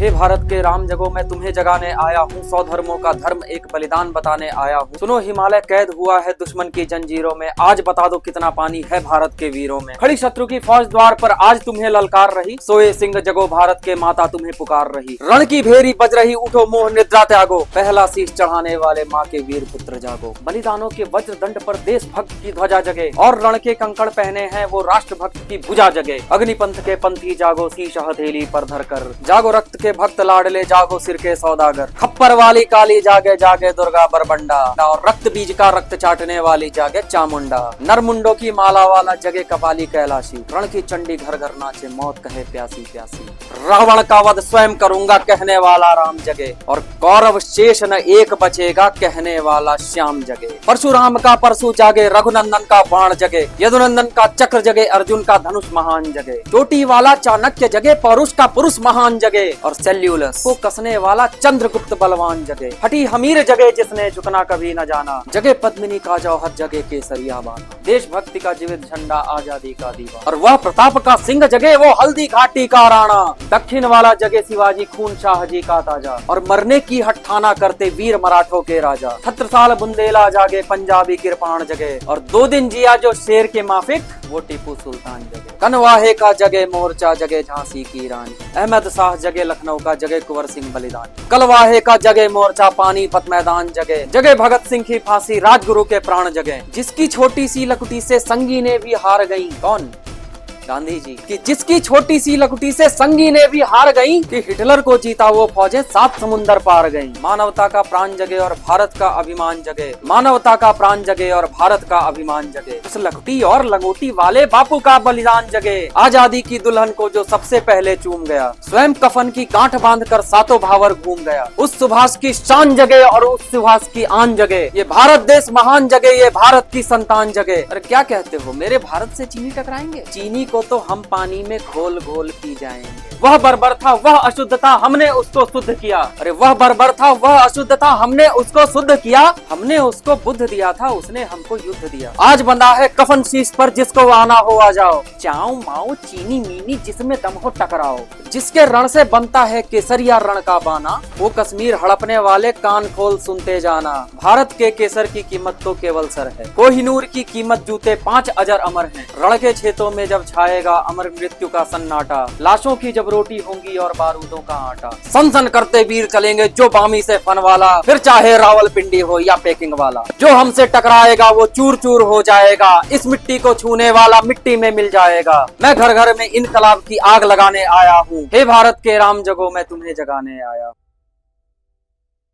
हे भारत के राम जगो, मैं तुम्हें जगाने आया हूँ। 100 धर्मों का धर्म एक बलिदान बताने आया हूँ। सुनो, हिमालय कैद हुआ है दुश्मन की जंजीरों में। आज बता दो कितना पानी है भारत के वीरों में। खड़ी शत्रु की फौज द्वार पर आज तुम्हें ललकार रही। सोए सिंह जगो भारत के माता तुम्हें पुकार रही। रण की भेरी बज रही, उठो मोह निद्रा त्यागो। पहला शीश चढ़ाने वाले माँ के वीर पुत्र जागो। बलिदानों के वज्र दंड पर देश भक्त की ध्वजा जगे, और रण के कंकड़ पहने हैं वो राष्ट्र भक्त की भुजा जगे। अग्निपंथ के पंथी जागो, शीश हथेली पर धर कर। जागो रक्त के भक्त लाडले, जागो सिर के सौदागर। खप्पर वाली काली जागे, जागे दुर्गा बरबंडा। और रक्त बीज का रक्त चाटने वाली जागे चामुंडा। नरमुंडों की माला वाला जगे कपाली कैलाशी। रण की चंडी घर घर नाचे, मौत कहे प्यासी प्यासी। रावण का वध स्वयं करूंगा कहने वाला राम जगे, और कौरव शेष न एक बचेगा कहने वाला श्याम जगे। परशुराम का परशु जागे, रघुनंदन का बाण जगे। यदुनंदन का चक्र जगे, अर्जुन का धनुष महान जगे। चोटी वाला चाणक्य जगे, पौरुष का पुरुष महान जगे। और सेल्यूलस को कसने वाला चंद्रगुप्त बलवान जगे। हठी हमीर जगे जिसने झुकना कभी न जाना। जगे पद्मिनी का जौहर, जगे केसरिया बाना। देशभक्ति का जीवित झंडा, आजादी का दीवा। और वह प्रताप का सिंह जगे, वो हल्दी घाटी का राणा। दक्षिण वाला जगे शिवाजी, खून शाहजी का ताजा। और मरने की हट्ठाना करते वीर मराठों के राजा। छत्रसाल बुंदेला जागे, पंजाबी किरपाण जगे। और 2 दिन जिया जो शेर के माफिक, वो टीपू सुल्तान जगे। कनवाहे का जगे मोर्चा, जगे झांसी की रानी। अहमद शाह जगे लखनऊ का, जगे कुंवर सिंह बलिदानी। कलवाहे का जगे मोर्चा, पानीपत मैदान जगे। जगे भगत सिंह की फांसी, राजगुरु के प्राण जगे। जिसकी छोटी सी लकुटी से संगी ने भी हार गई। कौन? गांधी जी। कि जिसकी छोटी सी लकुटी से संगी ने भी हार गई, कि हिटलर को जीता वो फौजें 7 समुंदर पार गईं। मानवता का प्राण जगे और भारत का अभिमान जगे। मानवता का प्राण जगे और भारत का अभिमान जगे। उस लकुटी और लंगोटी वाले बापू का बलिदान जगे। आजादी की दुल्हन को जो सबसे पहले चूम गया, स्वयं कफन की गांठ बांध कर सातों भावर घूम गया। उस सुभाष की शान जगे और उस सुभाष की आन जगे। ये भारत देश महान जगे, ये भारत की संतान जगे। अरे क्या कहते हो, मेरे भारत से चीनी टकराएंगे? चीनी को तो हम पानी में घोल घोल पी जाएंगे। वह बर्बर था, वह अशुद्ध था, हमने उसको शुद्ध किया। अरे वह बर्बर था, वह अशुद्ध था, हमने उसको शुद्ध किया। हमने उसको बुद्ध दिया था, उसने हमको युद्ध दिया। आज बंधा है कफन शीश पर, जिसको आना हो आ जाओ। चाऊ माऊ चीनी मीनी जिसमें दम हो टकराओ। जिसके रण से बनता है केसरिया रण का बाना, वो कश्मीर हड़पने वाले कान खोल सुनते जाना। भारत के केसर की कीमत तो केवल सर है। कोहिनूर की कीमत जूते 5 अजर अमर हैं। रण के खेतों में जब छाएगा अमर मृत्यु का सन्नाटा, लाशों की जब रोटी होंगी और बारूदों का आटा। सन करते वीर चलेंगे जो बामी से फन वाला, फिर चाहे रावलपिंडी हो या पेकिंग वाला। जो हमसे टकराएगा वो चूर चूर हो जाएगा। इस मिट्टी को छूने वाला मिट्टी में मिल जाएगा। मैं घर घर में इनकलाब की आग लगाने आया हूँ। हे भारत के राम जगो, मैं तुम्हें जगाने आया।